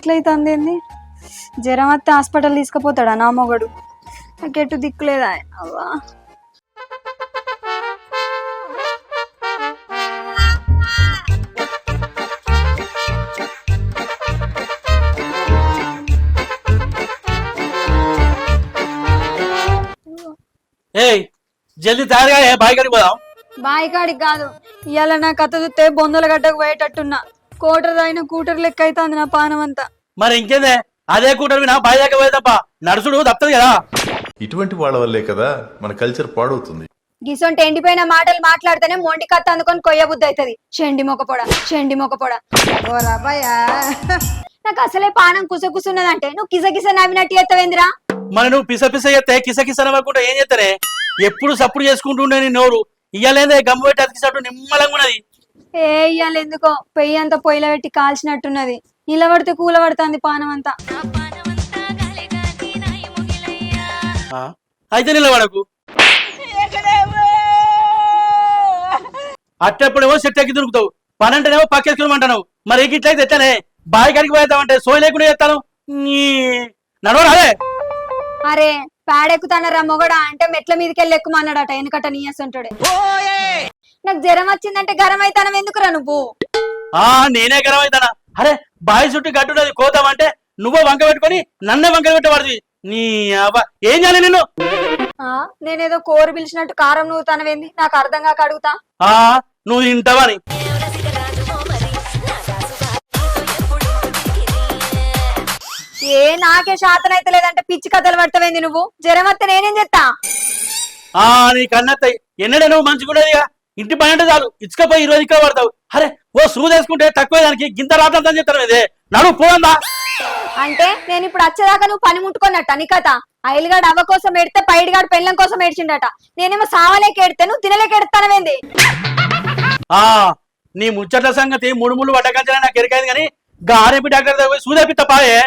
ఇట్లయితే ఏంది జ్వరం వస్తే హాస్పిటల్ తీసుకుపోతాడా నా మొగడు నాకెటు దిక్కులేదా అవ్వా ఏయ్ జల్దీ తయారుగా బాయ్ కాడికి పోదాం. బాయి కాడికి కాదు ఇవాళ నా కథ చూస్తే బొందల గడ్డకు పోయేటట్టున్నా కోటర్ అయిన కూటర్ లెక్క అవుతుంది నా పానం అంతా. మరి ఇంకేందే అదే కూటమి నా బాయ్ దాకా పోయేదప్ప నడుచుడు తప్పదు కదా. ఇటువంటి వాళ్ళ వల్లే కదా మన కల్చర్ పాడవుతుంది. గిసొంటి ఎండిపోయిన మాటలు మాట్లాడితేనే మొండి కత్త అందుకొని కొయ్య బుద్ధి అవుతుంది. షెండి మొక్కపోడా నాకు అసలే పానం కుసకుసున్నదంటే నువ్వు కిసకిస నవ్వినట్టు ఎత్తవేందిరా. మరి నువ్వు పిస చేస్తే కిస నవ్వకుండా ఏం చేస్తారే ఎప్పుడు సప్పుడు చేసుకుంటూ ఉండే నీ నోరు ఇయ్యాలేదే గమ్ము పెట్టి అతికిసట్టు నిమ్మలంగా ఉన్నది. ఏ ఇయ్యాలి ఎందుకో పెయ్యి అంతా పొయ్యిలో పెట్టి కాల్చినట్టున్నది నిలబడితే కూలబడుతుంది పానం అంతా. అయితే నిలబడకు అట్టెప్పుడేమో సెట్ ఎక్కి దొరుకుతావు పని అంటేనేమో పక్కేసుకున్నామంటావు. మరి ఇట్లయితే ఎట్లనే బావి కాడికి పోయేద్దామంటే సోయి లేకుండా చేస్తాను నడవరాదే. అరే పేడెక్కుతానరా మొగడా అంటే మెట్ల మీదకెళ్ళి ఎక్కుమన్నాడట వెనుకట నీయసంటాడే. నాకు జ్వరం వచ్చిందంటే గరం అవుతానం ఎందుకురా నువ్వు. నేనే గరం అవుతానా. అరే బావి చుట్టూ గట్టున్నది కోతామంటే నువ్వో వంక పెట్టుకొని నన్నే వంక పెట్టబడుతుంది. నీ అబ్బా ఏం చేయాలి నిన్ను. నేనేదో కోరి పిలిచినట్టు కారం నువ్వు తనవేంది నాకు అర్థం కాక అడుగుతా. నువ్వు తింటావని నాకే శాతం అయితే లేదంటే పిచ్చి కథలు పడతావేంది నువ్వు. జ్వరం వస్తే నేనేం చేస్తా. నీ కన్నత్తయ్య ఎన్నడే నువ్వు మంచిగుండేదిగా ఇంటి పని అంటే చాలు ఇచ్చుకపోయి 20 ఇక్కడ పడతావు. అరే ఓ సూది వేసుకుంటే తక్కువ దానికి గింత రాత్రంతా చెప్తాను ఇదే నడువు పోందా. అంటే నేను ఇప్పుడు వచ్చేదాకా నువ్వు పని ముట్టుకున్నట్ట నీ కథ. ఐలుగాడు అవ్వ కోసం ఎడితే పైడిగాడు పెళ్ళం కోసం ఏడ్చిండట. నేనేమో సావలేక ఎడితే నువ్వు తినలేక ఎడతానవేంది. నీ ముచ్చట్ల సంగతి ముడుములు పడ్డకంచనే నాకు ఎరికైంది కానీ గారెపి డాక్టర్ దగ్గర సూదేపిత్త పాయే